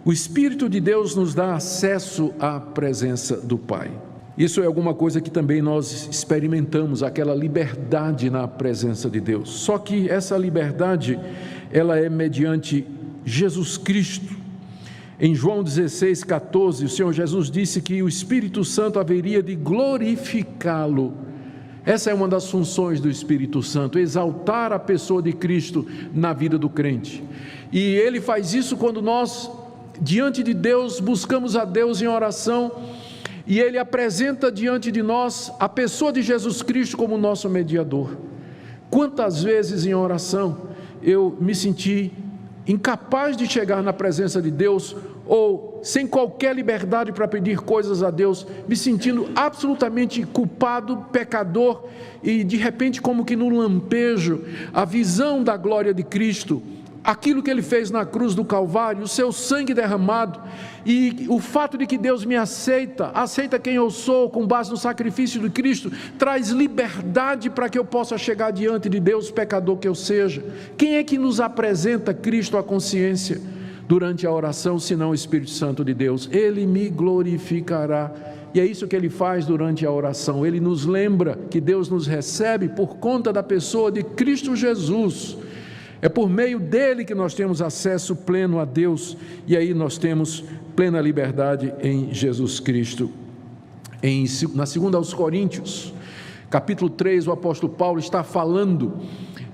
O Espírito de Deus nos dá acesso à presença do Pai. Isso é alguma coisa que também nós experimentamos, aquela liberdade na presença de Deus. Só que essa liberdade, ela é mediante Jesus Cristo. Em João 16,14, o Senhor Jesus disse que o Espírito Santo haveria de glorificá-lo. Essa é uma das funções do Espírito Santo, exaltar a pessoa de Cristo na vida do crente. E Ele faz isso quando nós, diante de Deus, buscamos a Deus em oração, e Ele apresenta diante de nós a pessoa de Jesus Cristo como nosso mediador. Quantas vezes em oração eu me senti incapaz de chegar na presença de Deus, ou sem qualquer liberdade para pedir coisas a Deus, me sentindo absolutamente culpado, pecador, e de repente, como que no lampejo, a visão da glória de Cristo, aquilo que Ele fez na cruz do Calvário, o seu sangue derramado, e o fato de que Deus me aceita quem eu sou, com base no sacrifício de Cristo, traz liberdade para que eu possa chegar diante de Deus, pecador que eu seja. Quem é que nos apresenta Cristo à consciência durante a oração, senão o Espírito Santo de Deus? Ele me glorificará. E é isso que Ele faz durante a oração. Ele nos lembra que Deus nos recebe por conta da pessoa de Cristo Jesus. É por meio dele que nós temos acesso pleno a Deus, e aí nós temos plena liberdade em Jesus Cristo. Na 2 aos Coríntios, capítulo 3, o apóstolo Paulo está falando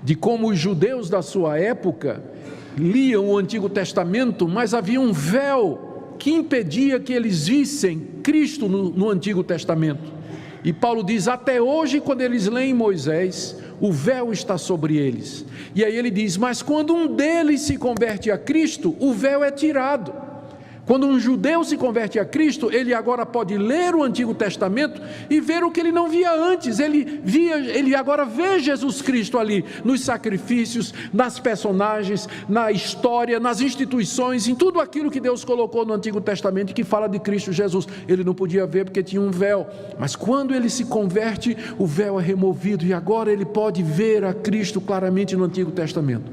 de como os judeus da sua época liam o Antigo Testamento, mas havia um véu que impedia que eles vissem Cristo no Antigo Testamento. E Paulo diz, até hoje, quando eles leem Moisés, o véu está sobre eles. E aí ele diz, mas quando um deles se converte a Cristo, o véu é tirado. Quando um judeu se converte a Cristo, ele agora pode ler o Antigo Testamento e ver o que ele não via antes. Ele agora vê Jesus Cristo ali, nos sacrifícios, nas personagens, na história, nas instituições, em tudo aquilo que Deus colocou no Antigo Testamento que fala de Cristo Jesus. Ele não podia ver porque tinha um véu, mas quando ele se converte, o véu é removido e agora ele pode ver a Cristo claramente no Antigo Testamento.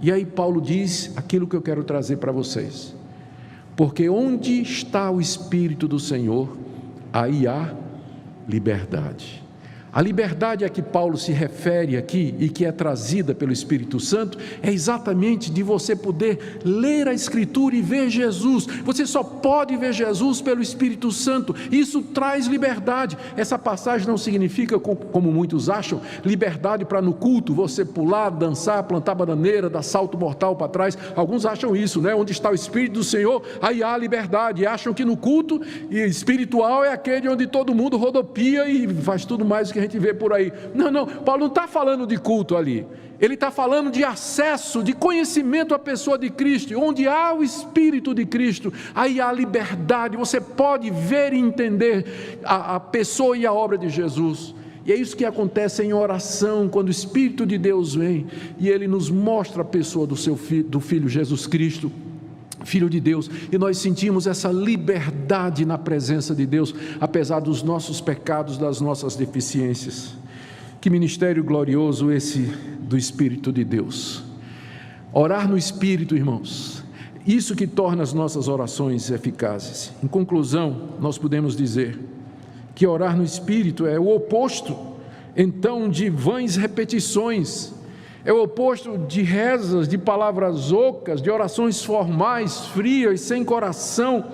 E aí Paulo diz aquilo que eu quero trazer para vocês. Porque onde está o Espírito do Senhor, aí há liberdade. A liberdade a que Paulo se refere aqui e que é trazida pelo Espírito Santo é exatamente de você poder ler a Escritura e ver Jesus. Você só pode ver Jesus pelo Espírito Santo. Isso traz liberdade. Essa passagem não significa, como muitos acham, liberdade para no culto você pular, dançar, plantar bananeira, dar salto mortal para trás. Alguns acham isso, né? Onde está o Espírito do Senhor, aí há liberdade. E acham que no culto espiritual é aquele onde todo mundo rodopia e faz tudo mais do que a gente vê por aí. Não, Paulo não está falando de culto ali, ele está falando de acesso, de conhecimento à pessoa de Cristo. Onde há o Espírito de Cristo, aí há liberdade, você pode ver e entender a pessoa e a obra de Jesus. E é isso que acontece em oração, quando o Espírito de Deus vem e Ele nos mostra a pessoa do Filho Jesus Cristo, Filho de Deus, e nós sentimos essa liberdade na presença de Deus, apesar dos nossos pecados, das nossas deficiências. Que ministério glorioso esse do Espírito de Deus. Orar no Espírito, irmãos, isso que torna as nossas orações eficazes. Em conclusão, nós podemos dizer que orar no Espírito é o oposto, então, de vãs repetições. É o oposto de rezas, de palavras ocas, de orações formais, frias, sem coração,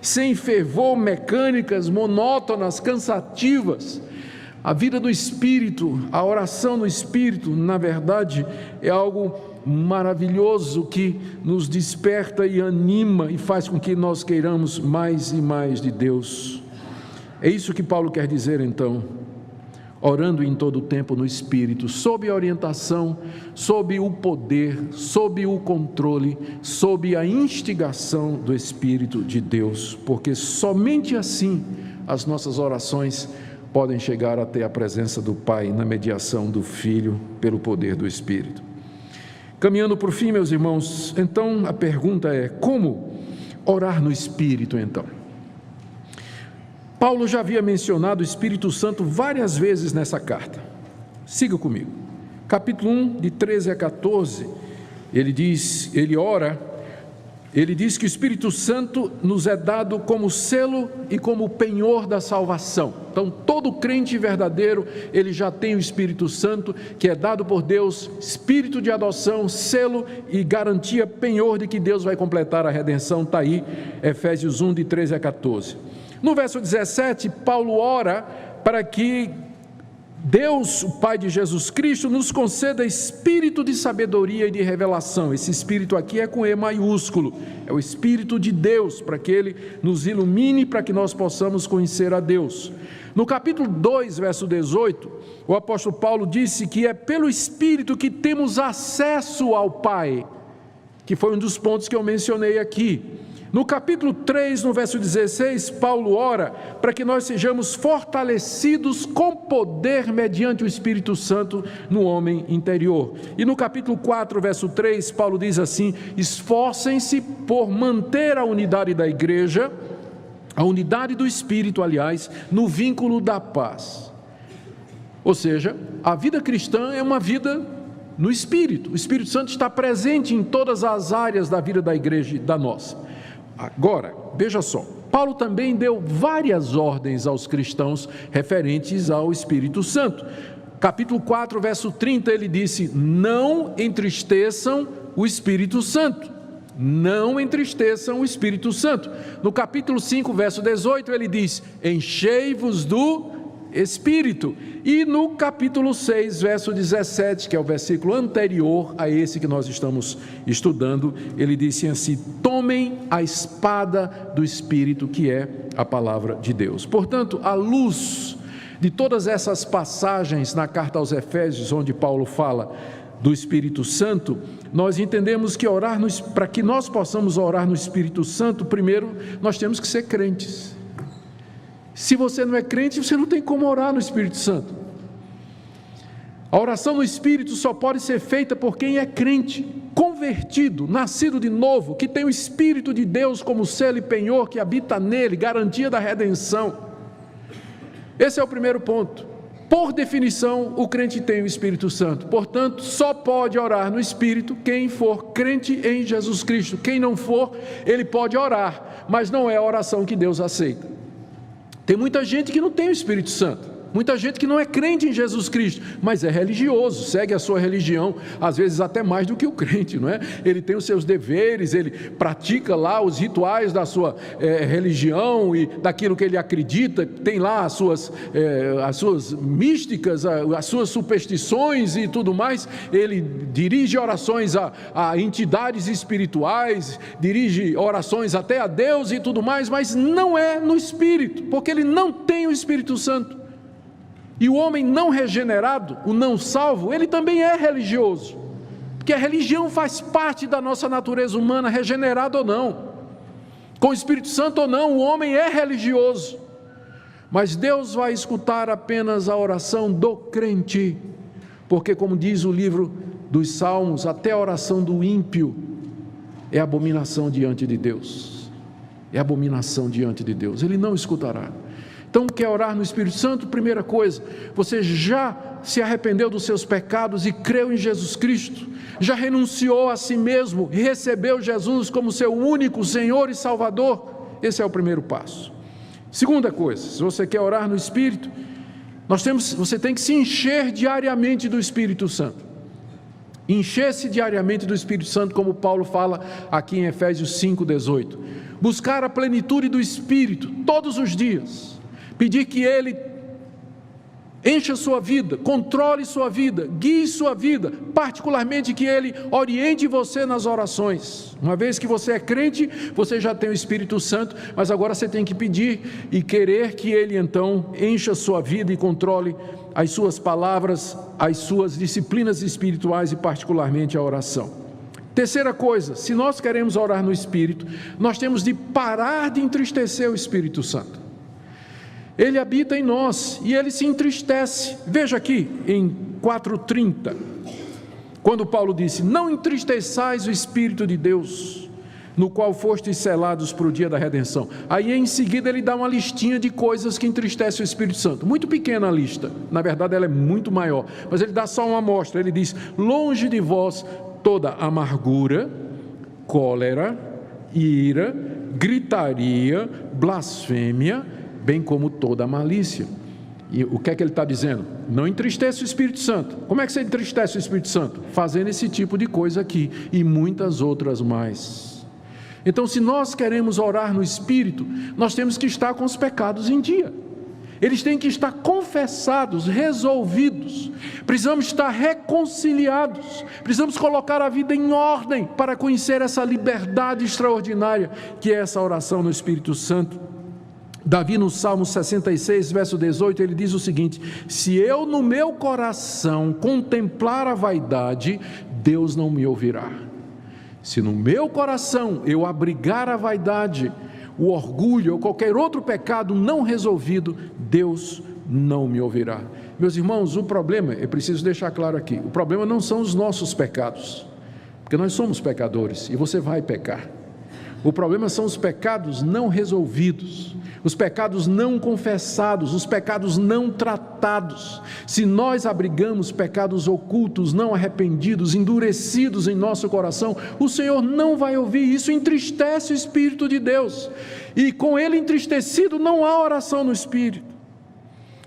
sem fervor, mecânicas, monótonas, cansativas. A vida do Espírito, a oração no Espírito, na verdade, é algo maravilhoso que nos desperta e anima e faz com que nós queiramos mais e mais de Deus. É isso que Paulo quer dizer então. Orando em todo o tempo no Espírito, sob a orientação, sob o poder, sob o controle, sob a instigação do Espírito de Deus, porque somente assim as nossas orações podem chegar até a presença do Pai, na mediação do Filho, pelo poder do Espírito. Caminhando por fim, meus irmãos, então a pergunta é: como orar no Espírito então? Paulo já havia mencionado o Espírito Santo várias vezes nessa carta. Siga comigo. Capítulo 1, de 13 a 14, ele diz, ele ora Ele diz que o Espírito Santo nos é dado como selo e como penhor da salvação. Então, todo crente verdadeiro, ele já tem o Espírito Santo, que é dado por Deus, espírito de adoção, selo e garantia, penhor de que Deus vai completar a redenção. Está aí, Efésios 1, de 13 a 14. No verso 17, Paulo ora para que Deus, o Pai de Jesus Cristo, nos conceda espírito de sabedoria e de revelação. Esse espírito aqui é com E maiúsculo, é o Espírito de Deus, para que Ele nos ilumine, para que nós possamos conhecer a Deus. No capítulo 2, verso 18, o apóstolo Paulo disse que é pelo Espírito que temos acesso ao Pai, que foi um dos pontos que eu mencionei aqui. No capítulo 3, no verso 16, Paulo ora para que nós sejamos fortalecidos com poder mediante o Espírito Santo no homem interior. E no capítulo 4, verso 3, Paulo diz assim: esforcem-se por manter a unidade da igreja, a unidade do Espírito, aliás, no vínculo da paz. Ou seja, a vida cristã é uma vida no Espírito. O Espírito Santo está presente em todas as áreas da vida da igreja e da nossa. Agora, veja só, Paulo também deu várias ordens aos cristãos referentes ao Espírito Santo. Capítulo 4, verso 30, ele disse: não entristeçam o Espírito Santo. Não entristeçam o Espírito Santo. No capítulo 5, verso 18, ele diz: enchei-vos do Espírito. E no capítulo 6, verso 17, que é o versículo anterior a esse que nós estamos estudando, ele disse assim: tomem a espada do Espírito, que é a palavra de Deus. Portanto, à luz de todas essas passagens na carta aos Efésios, onde Paulo fala do Espírito Santo, nós entendemos que para que nós possamos orar no Espírito Santo, primeiro nós temos que ser crentes. Se você não é crente, você não tem como orar no Espírito Santo. A oração no Espírito só pode ser feita por quem é crente, convertido, nascido de novo, que tem o Espírito de Deus como selo e penhor que habita nele, garantia da redenção. Esse é o primeiro ponto. Por definição, o crente tem o Espírito Santo. Portanto, só pode orar no Espírito quem for crente em Jesus Cristo. Quem não for, ele pode orar, mas não é a oração que Deus aceita. Tem muita gente que não tem o Espírito Santo, muita gente que não é crente em Jesus Cristo, mas é religioso, segue a sua religião, às vezes até mais do que o crente, não é? Ele tem os seus deveres, ele pratica lá os rituais da sua religião e daquilo que ele acredita, tem lá as suas místicas, as suas superstições e tudo mais. Ele dirige orações a entidades espirituais, dirige orações até a Deus e tudo mais, mas não é no Espírito, porque ele não tem o Espírito Santo. E o homem não regenerado, o não salvo, ele também é religioso, porque a religião faz parte da nossa natureza humana, regenerado ou não, com o Espírito Santo ou não, o homem é religioso. Mas Deus vai escutar apenas a oração do crente, porque, como diz o livro dos Salmos, até a oração do ímpio é abominação diante de Deus, é abominação diante de Deus, ele não escutará. Então, quer orar no Espírito Santo? Primeira coisa, você já se arrependeu dos seus pecados e creu em Jesus Cristo? Já renunciou a si mesmo e recebeu Jesus como seu único Senhor e Salvador? Esse é o primeiro passo. Segunda coisa, se você quer orar no Espírito, você tem que se encher diariamente do Espírito Santo. Encher-se diariamente do Espírito Santo, como Paulo fala aqui em Efésios 5:18. Buscar a plenitude do Espírito todos os dias. Pedir que Ele encha sua vida, controle sua vida, guie sua vida, particularmente que Ele oriente você nas orações. Uma vez que você é crente, você já tem o Espírito Santo, mas agora você tem que pedir e querer que Ele então encha sua vida e controle as suas palavras, as suas disciplinas espirituais e particularmente a oração. Terceira coisa, se nós queremos orar no Espírito, nós temos de parar de entristecer o Espírito Santo. Ele habita em nós e ele se entristece. Veja aqui em 4:30, quando Paulo disse: não entristeçais o Espírito de Deus, no qual fostes selados para o dia da redenção. Aí em seguida ele dá uma listinha de coisas que entristecem o Espírito Santo, muito pequena a lista, na verdade ela é muito maior, mas ele dá só uma amostra. Ele diz: longe de vós toda amargura, cólera, ira, gritaria, blasfêmia, bem como toda malícia. E o que é que ele está dizendo? Não entristeça o Espírito Santo. Como é que você entristece o Espírito Santo? Fazendo esse tipo de coisa aqui e muitas outras mais. Então, se nós queremos orar no Espírito, nós temos que estar com os pecados em dia. Eles têm que estar confessados, resolvidos. Precisamos estar reconciliados. Precisamos colocar a vida em ordem para conhecer essa liberdade extraordinária que é essa oração no Espírito Santo. Davi, no Salmo 66, verso 18, ele diz o seguinte: se eu no meu coração contemplar a vaidade, Deus não me ouvirá. Se no meu coração eu abrigar a vaidade, o orgulho ou qualquer outro pecado não resolvido, Deus não me ouvirá. Meus irmãos, o problema, é preciso deixar claro aqui, o problema não são os nossos pecados, porque nós somos pecadores e você vai pecar. O problema são os pecados não resolvidos, os pecados não confessados, os pecados não tratados. Se nós abrigamos pecados ocultos, não arrependidos, endurecidos em nosso coração, o Senhor não vai ouvir. Isso entristece o Espírito de Deus, e com ele entristecido não há oração no Espírito.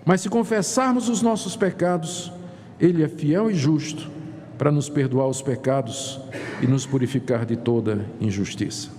Mas se confessarmos os nossos pecados, ele é fiel e justo para nos perdoar os pecados e nos purificar de toda injustiça.